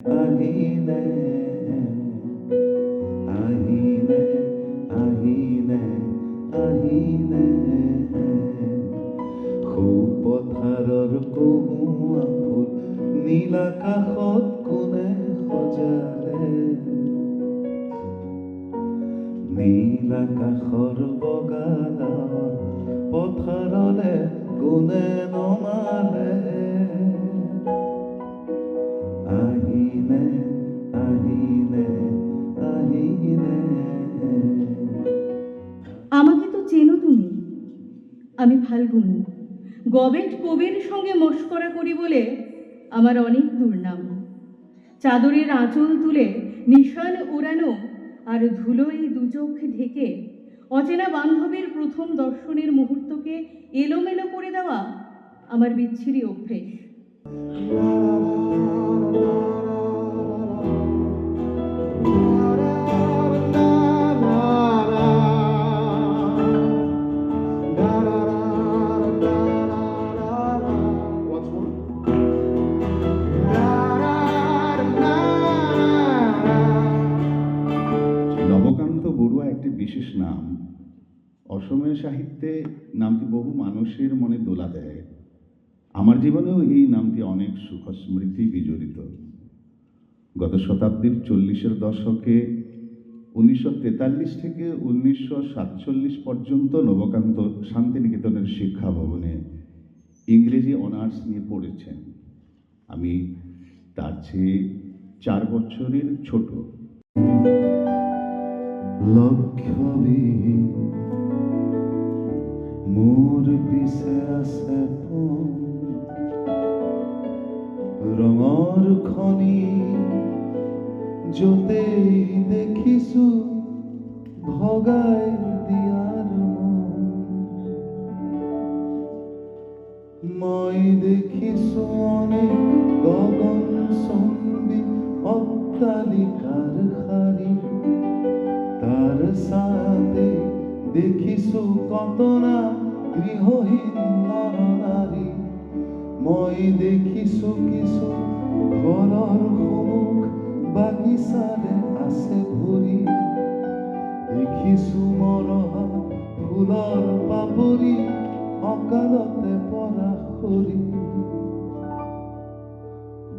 আহিনে আহিনে আহিনে আহিনে পথাৰৰ কহুৱা ফুল নীল আকাশত কোনে সজালে নীল আকাশৰ বগানৰ পথাৰলে কোনে নমালে আহিনে আহিনে আহিনে। আমাকে তো চেনো তুমি, আমি ফাল্গুন। গবেট কবির সঙ্গে মস্করা করি বলে আমার অনেক দুর্নাম। চাদরের আঁচল তুলে নিশান উড়ানো আর ধুলোয় দুচোখ ঢেকে অচেনা বান্ধবীর প্রথম দর্শনের মুহূর্তকে এলোমেলো করে দেওয়া আমার বিচ্ছিরি অভ্যেস। নবকান্ত বড়ুয়া একটি বিশেষ নাম। অসমীয়া সাহিত্যে নামটি বহু মানুষের মনে দোলা দেয়। আমার জীবনেও এই নামটি অনেক সুখ স্মৃতি বিজড়িত। গত শতাব্দীর 40-এর দশকে 1943 থেকে 1947 পর্যন্ত নবকান্ত শান্তিনিকেতনের শিক্ষা ভবনে ইংরেজি অনার্স নিয়ে পড়েছেন। আমি তার চেয়ে 4 বছরের ছোট। লক্ষ্যবিহীন মোৰ পিছে আছে ৰঙৰ খনি য'তেই দেখিছো ভগাই দিয়াৰ মই দেখিছো অনেক গগন চম্বী অট্টালিকাৰ শাৰী তাৰ সাথে দেখিছো কতনা গৃহহীন নৰনাৰী মই দেখিছো কিছু ঘৰৰ সন্মুখ বাগিচাৰে আছে ভৰি দেখিছো মৰহা ফুলৰ পাপৰি অকালতে পৰা সৰি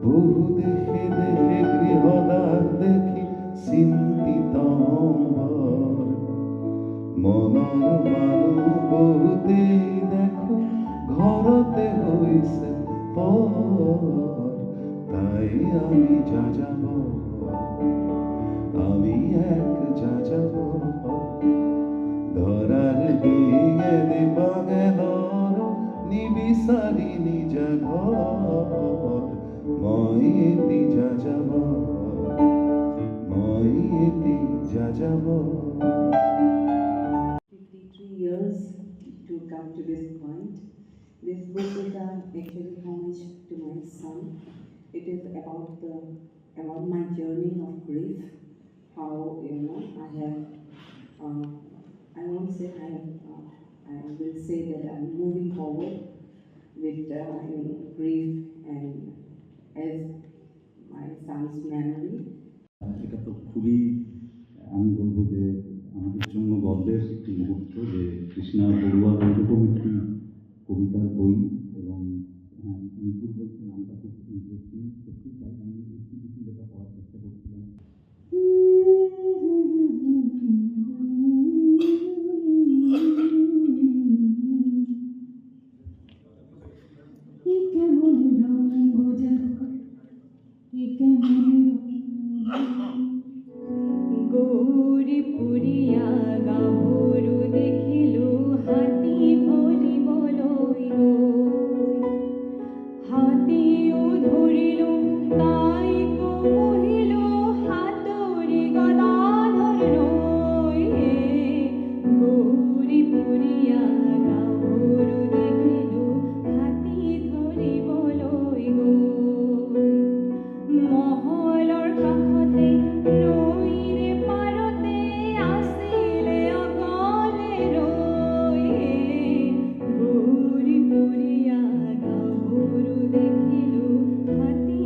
বহু দেশে দেশে গৃহদাস দেখি চিন্তিত মনৰ মানুহ বহুতেই দেখো ঘৰতে হৈছে তাই আমি যাযাব আমি এক যাযাব ধৰাৰ দিগে দিবাঙেলৰ নিবিচাৰি নিজা ঘৰ মই এটি যাযাব মই এটি যাযাব। 53 years to come to this point. This book is actually homage to my son. It is about my journey of grief. How I have I won't say I will say that I'm moving forward with grief and as my son's memory. এটা তো খুবই আমি বলবো যে আমাদের জন্য গর্বের একটি মুহূর্ত যে কৃষ্ণা বড়ুয়ার এরকম একটি কবিতার বই এবং নিপুর বলছে নামটা খুব ইন্টারেস্টিং। সত্যি তাই আমি একটু কিছু লেখা পড়ার চেষ্টা করছিলাম। গৌরী পুরিয়া গাভরু দেখিল হাতি ভরি বলই গো হাতিও ধরিল তাই কো মহিল হাতরি গদাধর রই গৌরী পুরিয়া গাভরু দেখিল হাতি ধরি বলই গো মহলৰ কাষতে নৈৰে পাৰতে আছিলে অকলে ৰৈ গৌৰী পুৰীয়া গাভৰু দেখিলো হাতী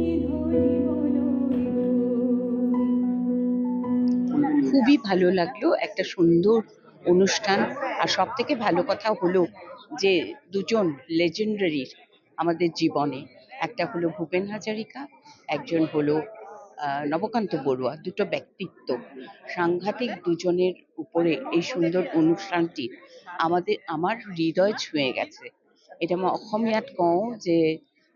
খুবই ভালো লাগলো, একটা সুন্দর অনুষ্ঠান। আর সব থেকে ভালো কথা হলো যে দুজন লেজেন্ডারি আমাদের জীবনে, একটা হলো ভূপেন হাজারিকা, একজন হলো নবকান্ত বড়ুয়া। দুটো ব্যক্তিত্ব সাংঘাতিক, দুজনের উপরে এই সুন্দর অনুষ্ঠানটি আমার হৃদয় ছুঁয়ে গেছে। এতিয়া মই অসমীয়াত কওঁ যে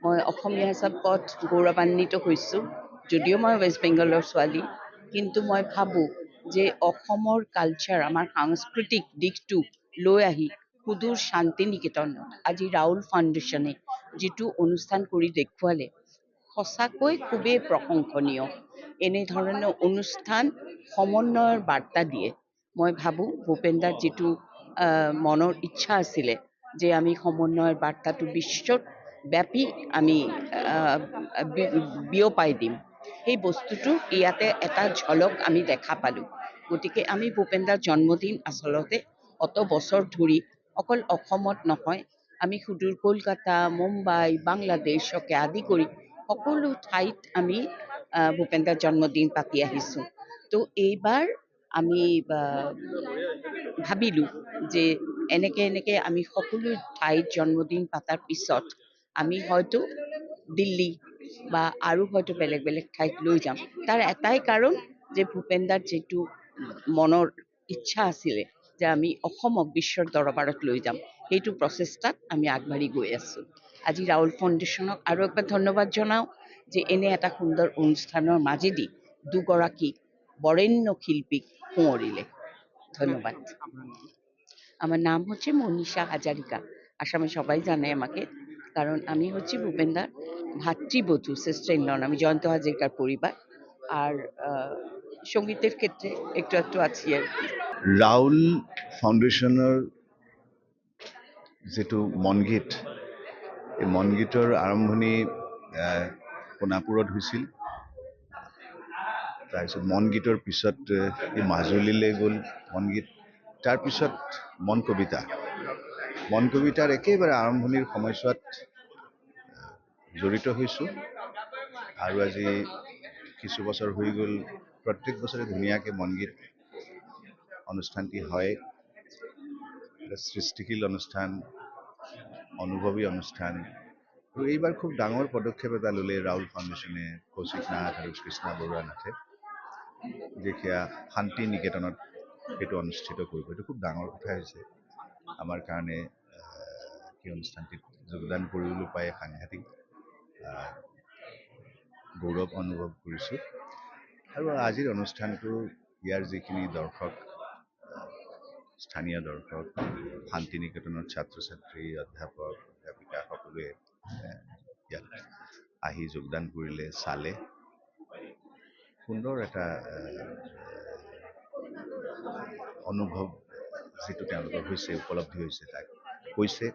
মই অসমীয়া হিচাপত গৌৰৱান্বিত হৈছোঁ। যদিও মই ৱেষ্ট বেংগলৰ ছোৱালী, কিন্তু মই ভাবোঁ যে অসমৰ কালচাৰ, আমাৰ সাংস্কৃতিক দিশটো লৈ আহি সুদূৰ শান্তি নিকেতনত আজি ৰাউল ফাউণ্ডেশ্যনে যিটো অনুষ্ঠান কৰি দেখুৱালে, সঁচাকৈ খুবেই প্ৰশংসনীয়। এনেধৰণৰ অনুষ্ঠান সমন্বয়ৰ বাৰ্তা দিয়ে। মই ভাবোঁ ভূপেনদাৰ যিটো মনৰ ইচ্ছা আছিলে যে আমি সমন্বয়ৰ বাৰ্তাটো বিশ্বব্যাপী আমি বিয়পাই দিম, সেই বস্তুটো ইয়াতে এটা ঝলক আমি দেখা পালোঁ। গতিকে আমি ভূপেনদাৰ জন্মদিন আচলতে অত বছৰ ধৰি অকল অসমত নহয়, আমি সুদূৰ কলকাতা, মুম্বাই, বাংলাদেশকে আদি কৰি সকলো ঠাইত আমি ভূপেনদাৰ জন্মদিন পাতি আহিছোঁ। তো এইবাৰ আমি ভাবিলোঁ যে এনেকে আমি সকলো ঠাইত জন্মদিন পাতাৰ পিছত আমি হয়তো দিল্লী বা আৰু হয়তো বেলেগ বেলেগ ঠাইত লৈ যাম। তাৰ এটাই কাৰণ যে ভূপেনদাৰ যিটো মনৰ ইচ্ছা আছিলে যে আমি অসমক বিশ্বৰ দৰবাৰত লৈ যাম, সেইটো প্ৰচেষ্টাত আমি আগবাঢ়ি গৈ আছোঁ। আজি ৰাউল ফাউণ্ডেশ্যনক আৰু একবাৰ ধন্যবাদ জনাওঁ যে এনে এটা সুন্দৰ অনুষ্ঠানৰ মাজেদি দুগৰাকী বৰেণ্য শিল্পীক সোঁৱৰিলে। ধন্যবাদ। আমার নাম হচ্ছে মনীষা হাজারিকা। আসামে সবাই জানে আমাকে, কারণ আমি হচ্ছি ভূপেনদার ভাতৃবধূ, সিস্টার ইন ল। আমি জয়ন্ত হাজারিকার পরিবার। আর সঙ্গীতের ক্ষেত্রে একটু একটু আছি আর কি। ৰাউল ফাউণ্ডেশ্যনৰ যিটো মনগীত, এই মনগীতৰ আৰম্ভণি সোণাপুৰত হৈছিল। তাৰপিছত মনগীতৰ পিছত এই মাজুলীলৈ গ'ল মনগীত, তাৰপিছত মন কবিতা। মন কবিতাৰ একেবাৰে আৰম্ভণিৰ সময়ছোৱাত জড়িত হৈছোঁ, আৰু আজি কিছু বছৰ হৈ গ'ল প্ৰত্যেক বছৰে ধুনীয়াকৈ মনগীত অনুষ্ঠানটি হয়। এটা সৃষ্টিশীল অনুষ্ঠান, অনুভৱী অনুষ্ঠান। আৰু এইবাৰ খুব ডাঙৰ পদক্ষেপ এটা ল'লে ৰাউল ফাউণ্ডেশ্যনে, কৌশিক নাথ আৰু কৃষ্ণা বৰুৱা নাথে, যে সেয়া শান্তি নিকেতনত সেইটো অনুষ্ঠিত কৰিব। এইটো খুব ডাঙৰ কথা হৈছে আমাৰ কাৰণে। সেই অনুষ্ঠানটিত যোগদান কৰিবলৈ পাই সাংঘাতিক গৌৰৱ অনুভৱ কৰিছোঁ। আৰু আজিৰ অনুষ্ঠানটো ইয়াৰ যিখিনি দৰ্শক, স্থানীয় দৰ্শক, শান্তি নিকেতনৰ ছাত্ৰ ছাত্ৰী, অধ্যাপক অধ্যাপিকা সকলোৱে ইয়াত আহি যোগদান কৰিলে, চালে। সুন্দৰ এটা অনুভৱ যিটো তেওঁলোকৰ হৈছে, উপলব্ধি হৈছে, তাক কৈছে।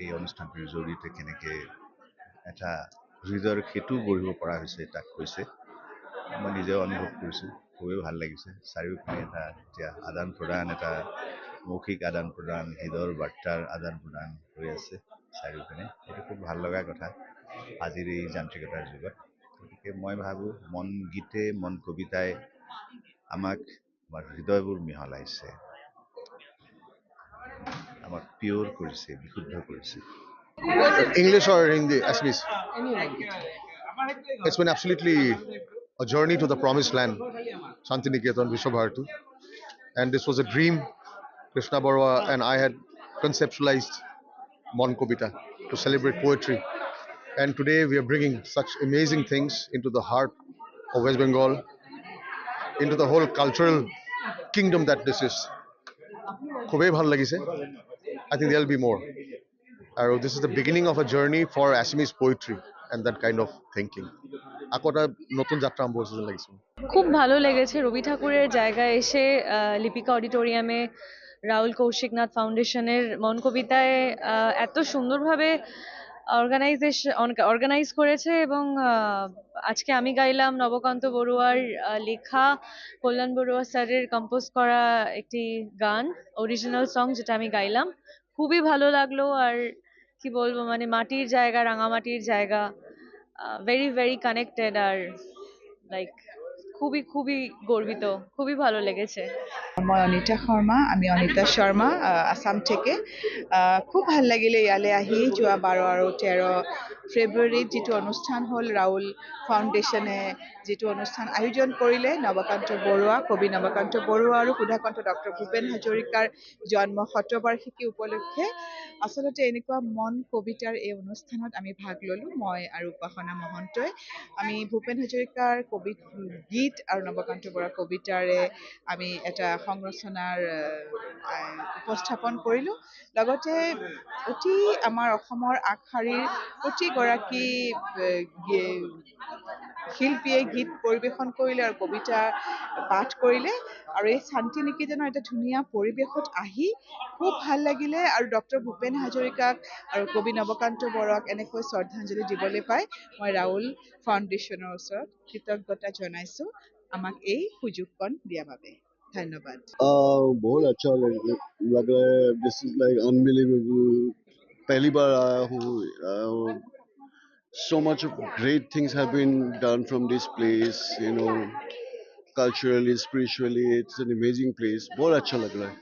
এই অনুষ্ঠানটিৰ জৰিয়তে কেনেকৈ এটা হৃদয়ৰ সেতু গঢ়িব পৰা হৈছে তাক কৈছে। মই নিজেও অনুভৱ কৰিছোঁ, খুবেই ভাল লাগিছে। চাৰিওপিনে এটা এতিয়া আদান প্ৰদান, এটা মৌখিক আদান প্ৰদান, হৃদয়ৰ বাৰ্তাৰ আদান প্ৰদান হৈ আছে চাৰিওপিনে। এইটো খুব ভাল লগা কথা আজিৰ এই যান্ত্ৰিকতাৰ যুগত। গতিকে মই ভাবোঁ মন গীতে, মন কবিতাই আমাক, আমাৰ হৃদয়বোৰ মিহলাইছে, আমাক পিয়ৰ কৰিছে, বিশুদ্ধ কৰিছে। English or Hindi, Assamese? It's been absolutely a journey to the promised land, Shantiniketan, Vishwabharati. And this was a dream Krishna Barwa and I had conceptualized Mon Kobita to celebrate poetry. And today we are bringing such amazing things into the heart of West Bengal, into the whole cultural kingdom that this is. খুবেই ভাল লাগিছে. I think there'll be more. This is the beginning of a journey for Assamese poetry and that kind of thinking. আকৌ এটা নতুন যাত্ৰা আৰম্ভ হৈছে যেন লাগিছে. খুব ভালো লেগেছে রবি ঠাকুরের জায়গায় এসে লিপিকা অডিটোরিয়ামে রাহুল কৌশিকনাথ ফাউন্ডেশনের মন কবিতায় এত সুন্দরভাবে অর্গানাইজ করেছে। এবং আজকে আমি গাইলাম নবকান্ত বড়ুয়ার লেখা, কল্যাণ বড়ুয়া স্যারের কম্পোজ করা একটি গান, অরিজিনাল সং, যেটা আমি গাইলাম। খুবই ভালো লাগলো। আর কি বলবো, মানে মাটির জায়গা, রাঙামাটির জায়গা, ভেরি ভেরি কানেক্টেড। আর লাইক খুবই খুবই গর্বিত, খুবই ভালো লেগেছে। মই অনিতা শৰ্মা, আমি অনিতা শৰ্মা আছাম থেকে খুব ভাল লাগিলে ইয়ালৈ আহি যোৱা 12 আৰু 13 ফেব্ৰুৱাৰীত যিটো অনুষ্ঠান হ'ল ৰাহুল ফাউণ্ডেশ্যনে যিটো অনুষ্ঠান আয়োজন কৰিলে নৱকান্ত বৰুৱা, কবি নৱকান্ত বৰুৱা আৰু সুধাকণ্ঠ ডক্টৰ ভূপেন হাজৰিকাৰ জন্ম শতবাৰ্ষিকী উপলক্ষে আচলতে এনেকুৱা মন কবিতাৰ এই অনুষ্ঠানত আমি ভাগ ল'লোঁ। মই আৰু উপাসনা মহন্তই আমি ভূপেন হাজৰিকাৰ গীত আৰু নৱকান্ত বৰুৱাৰ কবিতাৰে আমি এটা সংৰচনাৰ উপস্থাপন কৰিলোঁ। লগতে অতি আমাৰ অসমৰ আগশাৰীৰ প্ৰতিগৰাকী শিল্পীয়ে গীত পৰিৱেশন কৰিলে আৰু কবিতা পাঠ কৰিলে আৰু এই শান্তি নিকেতনৰ এটা ধুনীয়া পৰিৱেশত আহি খুব ভাল লাগিলে আৰু ডক্টৰ ভূপেন হাজৰিকাক আৰু কবি নৱকান্ত বৰুৱাক এনেকৈ শ্ৰদ্ধাঞ্জলি দিবলৈ পাই মই ৰাহুল ফাউণ্ডেশ্যনৰ ওচৰত কৃতজ্ঞতা জনাইছোঁ আমাক এই সুযোগকণ দিয়াৰ বাবে। ধন্যবাদ। बहुत अच्छा लग रहा है। This is like unbelievable. पहली बार आया हूँ। So much of great things have been done from this place, you know, culturally, spiritually. It's an amazing place. बहुत अच्छा लग रहा है।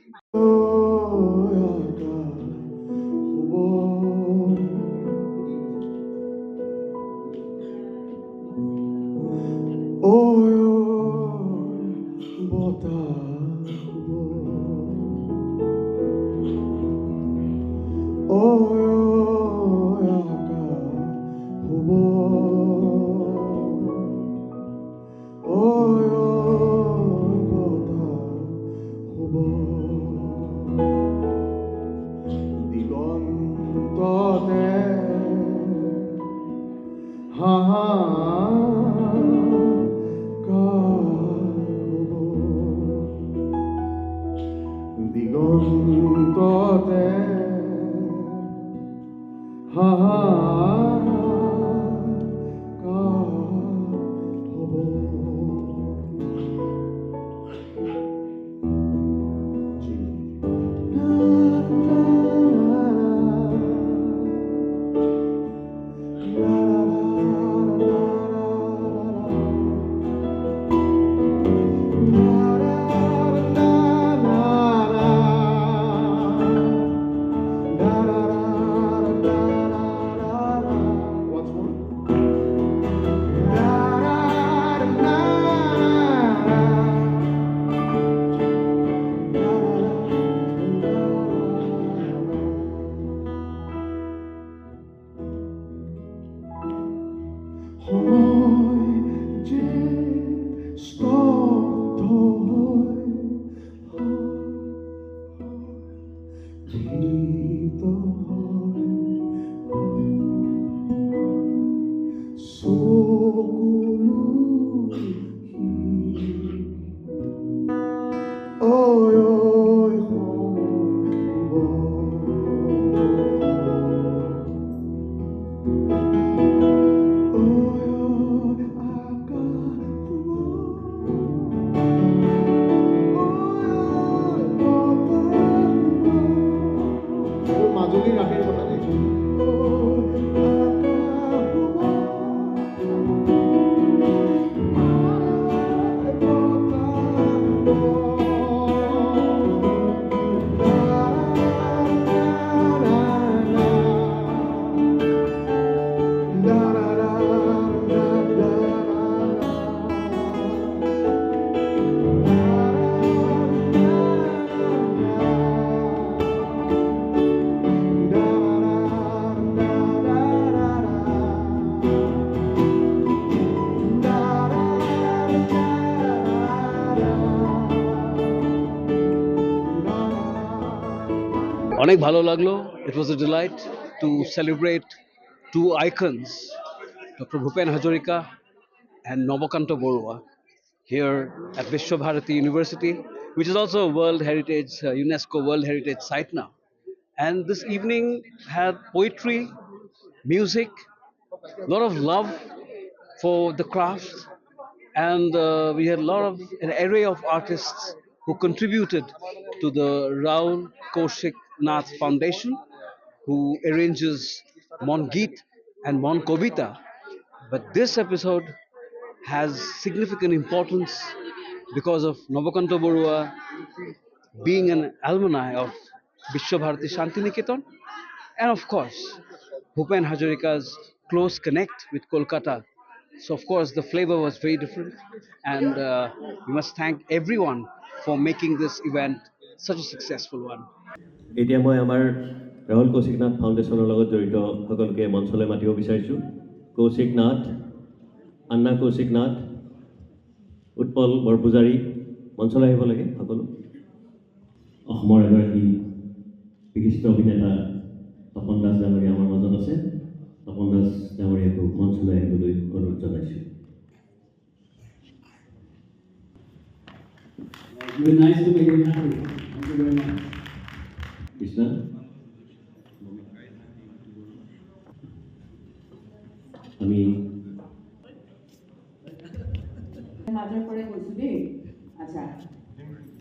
দিগন্ততে অনেক ভালো লাগলো। It was a delight to celebrate two icons, Dr. Bhupen Hazarika and Navakanta Borua, here at Vishwabharati University, which is also a World Heritage, UNESCO World Heritage Site now. And this evening had poetry, music, a lot of love for the craft, and we had an array of artists who contributed to the Raul Kaushik Nath Foundation, who arranges Mon Geet and Mon Kobita. But this episode has significant importance because of Nobakanta Borua being an alumni of Vishwabharati Shantiniketan, and of course, Bhupen Hazarika's close connect with Kolkata. So, of course, the flavor was very different, and we must thank everyone for making this event such a successful one. এতিয়া মই আমাৰ ৰাহুল কৌশিক নাথ ফাউণ্ডেশ্যনৰ লগত জড়িত সকলোকে মঞ্চলৈ মাতিব বিচাৰিছোঁ। কৌশিক নাথ, আন্না কৌশিক নাথ, উৎপল বৰপূজাৰী মঞ্চলৈ আহিব লাগে সকলো। অসমৰ এগৰাকী বিশিষ্ট অভিনেতা তপন দাস ডাঙৰীয়া আমাৰ মাজত আছে। তপন দাস ডাঙৰীয়াকো মঞ্চলৈ আহিবলৈ অনুৰোধ জনাইছোঁ। Nice to meet you. Thank you very much. Krishna, আমি মাজৰ পৰাই কৈছোঁ দেই। আচ্ছা,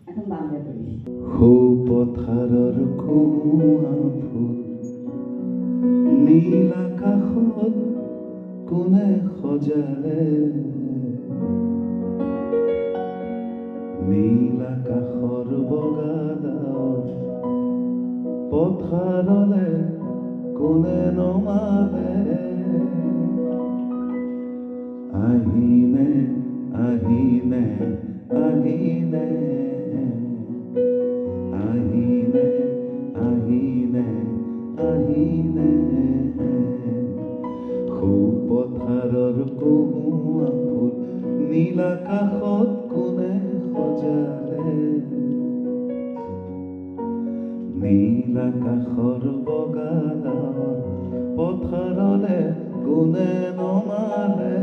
এখন বাংলা কৰি। সৌ পথাৰৰ কোঁৱা ফুল নীল আকাশত কোনে সজালে, নীল আকাশৰ বগা ডাৱৰ পথাৰলে কোনে নমালে, আহিনে আহিনে আহিনে আহিনে আহিনে আহিনে, সৌ পথাৰৰ কোঁৱা ফুল নীল আকাশত কোনে সজালে, নীল আকাশৰ বগা ডাৱৰ পথাৰলে কোনে নমালে,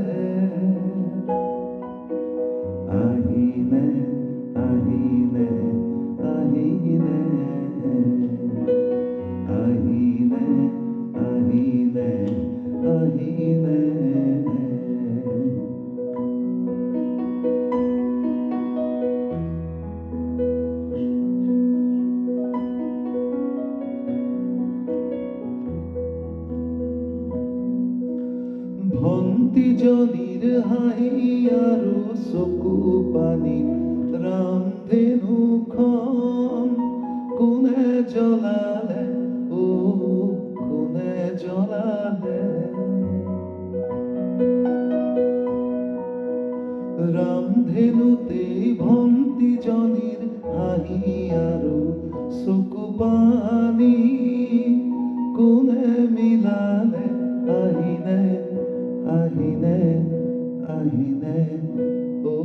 আহিনে আহিনে আহিনে আহিনে আহিনে আহিনে। ভণ্টিজনীৰ হাঁহি আৰু চকু পানীত ৰামধেনুখন কোনে জ্বলালে, অ কোনে জ্বলালে, ৰামধেনুতেই ভণ্টিজনীৰ হাঁহি আৰু চকু পানী কোনে মিলালে, আহিনে আহিনে আহিনে, অ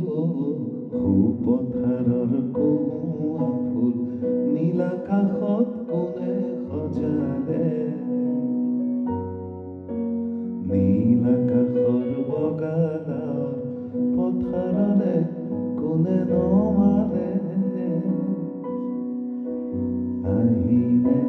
সৌ পথাৰৰ কোঁৱা ফুল নীল আকাশত কোনে সজালে, নীল আকাশৰ বগা ডাৱৰ পথাৰলে কোনে নমালে, আহিনে